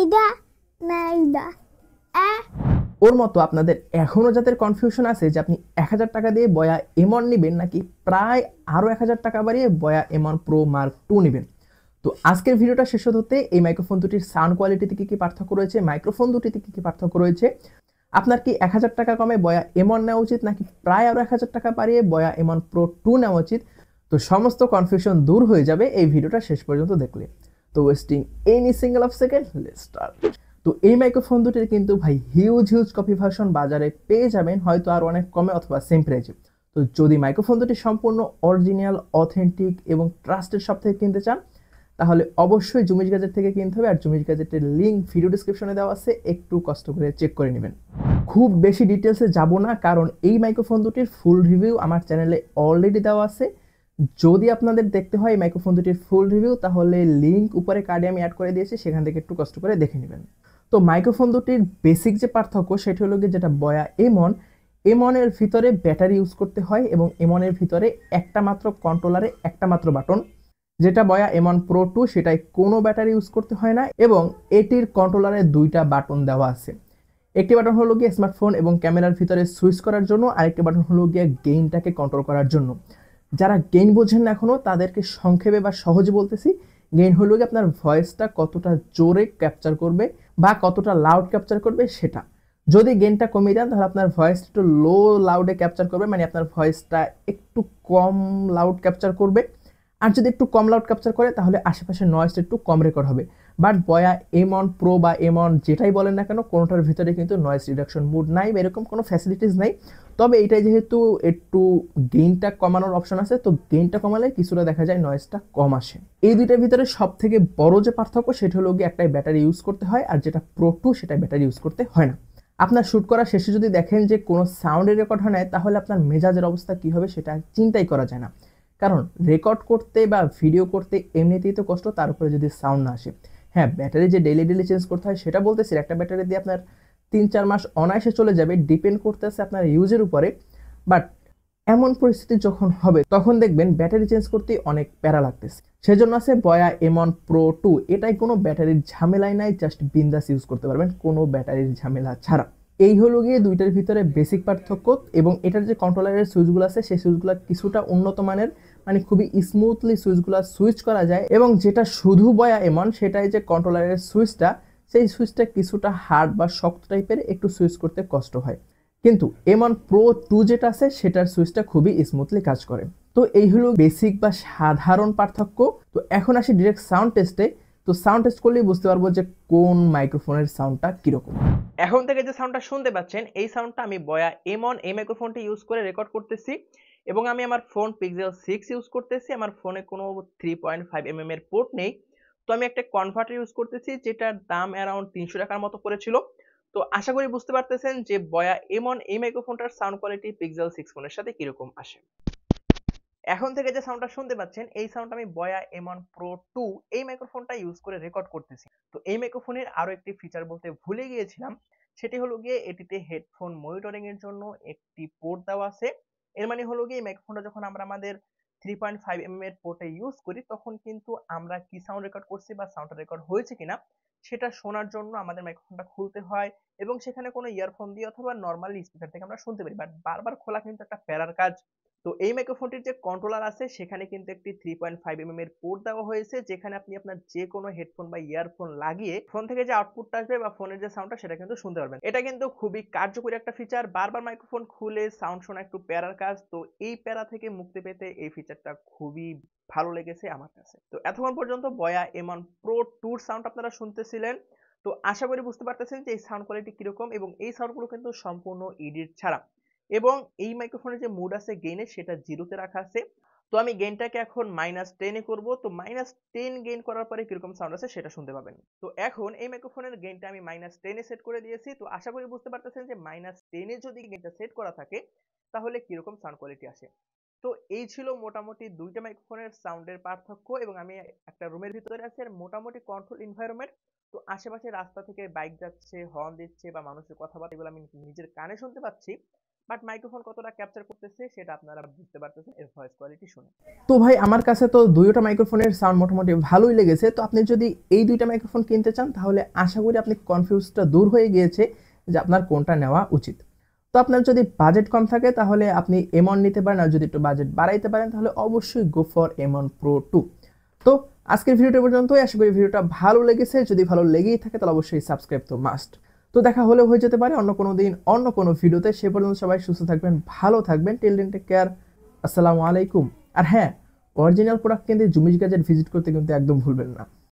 নাইদা নাইদা আ ওর মতো আপনাদের এখনো যাদের কনফিউশন আছে যে আপনি 1000 টাকা দিয়ে বয়া এমন নেবেন নাকি প্রায় আরো 1000 টাকা বাড়িয়ে বয়া এমন প্রো মার্ক 2 নেবেন। তো আজকের ভিডিওটা শেষ হতে এই মাইক্রোফোন দুটির সাউন্ড কোয়ালিটিতে কি কি পার্থক্য রয়েছে, মাইক্রোফোন দুটিতে কি কি পার্থক্য রয়েছে, আপনার কি 1000 টাকা কমে বয়া এমন নেওয়া উচিত নাকি প্রায় আরো 1000 টাকা বাড়িয়ে বয়া এমন প্রো 2 নেওয়া উচিত, তো সমস্ত কনফিউশন দূর হয়ে যাবে এই ভিডিওটা শেষ পর্যন্ত দেখলে। তো wasting any single of second, let's start. তো এই মাইক্রোফোন দুটির কিন্তু ভাই হিউজ হিউজ কপি ভার্সন বাজারে পেয়ে যাবেন, হয়তো আর অনেক কমে অথবা সেম প্রাইসে। তো যদি মাইক্রোফোন দুটি সম্পূর্ণ অরিজিনাল, অথেন্টিক এবং ট্রাস্টেড শপ থেকে কিনতে চান তাহলে অবশ্যই জুমিজ গ্যাজেট থেকে কিনতে হবে। আর জুমিজ গ্যাজেটের লিঙ্ক ভিডিও ডিসক্রিপশনে দেওয়া আছে, একটু কষ্ট করে চেক করে নেবেন। খুব বেশি ডিটেলসে যাব না, কারণ এই মাইক্রোফোন দুটির ফুল রিভিউ আমার চ্যানেলে অলরেডি দেওয়া আছে। যদি আপনাদের দেখতে হয় এই মাইক্রোফোন দুটির ফুল রিভিউ, তাহলে লিঙ্ক উপরে কার্ডে আমি অ্যাড করে দিয়েছি, সেখান থেকে একটু কষ্ট করে দেখে নেবেন। তো মাইক্রোফোন দুটির বেসিক যে পার্থক্য সেটি হলো গিয়ে, যেটা বয়া এমন, এমনের ভিতরে ব্যাটারি ইউজ করতে হয় এবং এমনের ভিতরে একটা মাত্র কন্ট্রোলারে একটা মাত্র বাটন, যেটা বয়া এমন প্রো 2 সেটাই কোনো ব্যাটারি ইউজ করতে হয় না এবং এটির কন্ট্রোলারে দুইটা বাটন দেওয়া আছে। একটি বাটন হলো গিয়ে স্মার্টফোন এবং ক্যামেরার ভিতরে সুইচ করার জন্য, আরেকটি বাটন হলো গিয়ে গেইনটাকে কন্ট্রোল করার জন্য। যারা গেইন বোঝেন না এখনো তাদেরকে সংক্ষেপে বা সহজে বলতেছি, গেইন হলো গিয়ে আপনার ভয়েসটা কতটা জোরে ক্যাপচার করবে বা কতটা লাউড ক্যাপচার করবে সেটা। যদি গেইনটা কমিয়ে দেন তাহলে আপনার ভয়েস একটু লো লাউডে ক্যাপচার করবে, মানে আপনার ভয়েসটা একটু কম লাউড ক্যাপচার করবে। আর যদি একটু কম লাউড ক্যাপচার করে তাহলে আশেপাশে নয়েজটা একটু কম রেকর্ড হবে। বাট বয়া এমন প্রো বা এমন যেটাই বলেন না কেন, কোনোটার ভিতরে কিন্তু নয়েজ রিডাকশন মুড নাই বা এরকম কোনো ফ্যাসিলিটিস নাই। তবে এইটাই যেহেতু একটু গেইনটা কমানোর অপশন আছে, তো গেইনটা কমালে কিছুটা দেখা যায় নয়েজটা কম আসে। এই দুইটার ভিতরে সব থেকে বড় যে পার্থক্য সেটা হলো গিয়ে একটাই ব্যাটারি ইউজ করতে হয়, আর যেটা প্রো 2 সেটা ব্যাটারি ইউজ করতে হয় না। আপনার শ্যুট করা শেষে যদি দেখেন যে কোনো সাউন্ডের রেকর্ড হয় না, তাহলে আপনার মেজাজের অবস্থা কী হবে সেটা চিন্তাই করা যায় না। কারণ রেকর্ড করতে বা ভিডিও করতে এমনিতেই তো কষ্ট, তার উপরে যদি সাউন্ড না আসে। হ্যাঁ, ব্যাটারি যে ডেইলি ডেইলি চেঞ্জ করতে হয় সেটা বলতেছি, একটা ব্যাটারি দিয়ে আপনার 3-4 মাস অনায়াসে চলে যাবে, ডিপেন্ড করতেছে আপনার ইউজের উপরে। বাট এমন পরিস্থিতি যখন হবে তখন দেখবেন ব্যাটারি চেঞ্জ করতে অনেক প্যারা লাগতেছে। সেজন্য আছে বয়া এমন প্রো 2, এটাই কোনো ব্যাটারির ঝামেলাই নাই, জাস্ট বিন্দাস ইউজ করতে পারবেন কোনো ব্যাটারির ঝামেলা ছাড়া। এই হলো গিয়ে দুইটার ভিতরে বেসিক পার্থক্য। এবং এটার যে কন্ট্রোলারের সুইচগুলো আছে সেই সুইচগুলো কিছুটা উন্নত মানের, মানে খুবই স্মুথলি সুইচগুলো সুইচ করা যায়। এবং যেটা শুধু বয়া এমন সেটাই যে কন্ট্রোলারের সুইচটা, সেই সুইচটা কিছুটা হার্ড বা শক্ত টাইপের, একটু সুইচ করতে কষ্ট হয়। কিন্তু এমন প্রো 2 যেটা আছে সেটার সুইচটা খুবই স্মুথলি কাজ করে। তো এই হলো বেসিক বা সাধারণ পার্থক্য। তো এখন আসি ডিরেক্ট সাউন্ড টেস্টে। তো সাউন্ড টেস্ট করলেই বুঝতে পারবো যে কোন মাইক্রোফোনের সাউন্ডটা কিরকম। এখন থেকে যে সাউন্ডটা শুনতে পাচ্ছেন এই সাউন্ডটা আমি বয়া এমন এই মাইক্রোফোনটি ইউজ করে রেকর্ড করতেছি এবং আমি আমার ফোন পিক্সেল 6 ইউজ করতেছি। আমার ফোনে কোনো 3.5 এর পোর্ট নেই। তো আমি একটা কনভার্টার ইউজ করতেছি যেটার দাম অ্যারাউন্ড 300 টাকার মতো পড়েছিল। তো আশা করি বুঝতে পারতেছেন যে বয়া এমন এই মাইক্রোফোনটার সাউন্ড কোয়ালিটি পিক্সেল 6 ফোনের সাথে কিরকম আসে। এখন থেকে যে সাউন্ডটা শুনতে পাচ্ছেন এই সাউন্ড আমি বয়া এমন প্রো 2 এই মাইক্রোফোনটা ইউজ করে রেকর্ড করতেছি। তো এই মাইক্রোফোনের আরো একটি ফিচার বলতে ভুলে গিয়েছিলাম, সেটি হলো গিয়ে এটিতে হেডফোন মনিটরিং এর জন্য একটি পোর্ট দেওয়া আছে। এর মানে হলো গিয়ে এই মাইক্রোফোনটা যখন আমরা আমাদের 3.5 এর পোর্টে ইউজ করি তখন কিন্তু আমরা কি সাউন্ড রেকর্ড করছি বা সাউন্ডটা রেকর্ড হয়েছে কিনা সেটা শোনার জন্য আমাদের মাইক্রোফোনটা খুলতে হয় এবং সেখানে কোনো ইয়ারফোন দিয়ে অথবা নর্মালি স্পিকার থেকে আমরা শুনতে পারি। বাট বারবার খোলা কিন্তু একটা প্যারার কাজ। তো এই মাইক্রোফোনটির যে কন্ট্রোলার আছে সেখানে কিন্তু একটি 3.5 এর পোর্ট দেওয়া হয়েছে, যেখানে আপনি আপনার যে কোনো হেডফোন বা ইয়ারফোন লাগিয়ে ফোন থেকে যে আউটপুটটা আসবে বা ফোনের যে সাউন্ডটা সেটা কিন্তু শুনতে পারবেন। এটা কিন্তু খুবই কার্যকরী একটা ফিচার। বারবার মাইক্রোফোন খুলে সাউন্ড শোনা একটু প্যারার কাজ, তো এই প্যারা থেকে মুক্তি পেতে এই ফিচারটা খুবই ভালো লেগেছে আমার কাছে। তো এতক্ষণ পর্যন্ত বয়া এমন প্রো 2 সাউন্ড আপনারা শুনতেছিলেন। তো আশা করি বুঝতে পারতেছেন যে এই সাউন্ড কোয়ালিটি কিরকম, এবং এই সাউন্ডগুলো কিন্তু সম্পূর্ণ এডিট ছাড়া। এবং এই মাইক্রোফোনের যে মোড আছে গেইনের সেটা জিরোতে রাখা আছে। তো আমি গেইনটাকে এখন -10 এ করব। তো -10 গেইন করার পরে কিরকম সাউন্ড আছে সেটা শুনতে পাবেন। তো এখন এই মাইক্রোফোনের গেইনটা আমি -10 এ সেট করে দিয়েছি। তো আশা করি বুঝতে পারতেছেন যে -10 এ যদি গেইনটা সেট করা থাকে তাহলে কিরকম সাউন্ড কোয়ালিটি আসে। তো এই ছিল মোটামুটি দুইটা মাইক্রোফোনের সাউন্ডের পার্থক্য। এবং আমি একটা রুমের ভিতরে আছি আর মোটামুটি কন্ট্রোল এনভায়রনমেন্ট। তো আশেপাশে রাস্তা থেকে বাইক যাচ্ছে, হর্ন দিচ্ছে বা মানুষের কথাবার্তা, এগুলো আমি নিজের কানে শুনতে পাচ্ছি। বাট মাইক্রোফোন কতটা ক্যাপচার করতেছে সেটা আপনারা বুঝতে পারতেছেন এর ভয়েস কোয়ালিটি শুনে। তো ভাই আমার কাছে তো দুইটা মাইক্রোফোনের সাউন্ড মোটামুটি ভালোই লেগেছে। তো আপনি যদি এই দুইটা মাইক্রোফোন কিনতে চান তাহলে আশা করি আপনি কনফিউজটা দূর হয়ে গিয়েছে যে আপনার কোনটা নেওয়া উচিত। তো আপনার যদি বাজেট কম থাকে তাহলে আপনি M1 নিতে পারেন, আর যদি একটু বাজেট বাড়াইতে পারেন তাহলে অবশ্যই গো ফর M1 Pro 2। তো আজকের ভিডিওটা পর্যন্তই। আশা করি ভিডিওটা ভালো লেগেছে। যদি ভালো লেগেই থাকে তাহলে অবশ্যই সাবস্ক্রাইব তো মাস্ট। তো দেখা হলেও হয়ে যেতে পারে অন্য কোনো দিন অন্য কোনো ভিডিওতে। সে পর্যন্ত সবাই সুস্থ থাকবেন, ভালো থাকবেন। টিল দেন টেক কেয়ার, আসসালামু আলাইকুম। আর হ্যাঁ, অরিজিনাল প্রোডাক্ট কিনতে জুমিজ গ্যাজেট ভিজিট করতে কিন্তু একদম ভুলবেন না।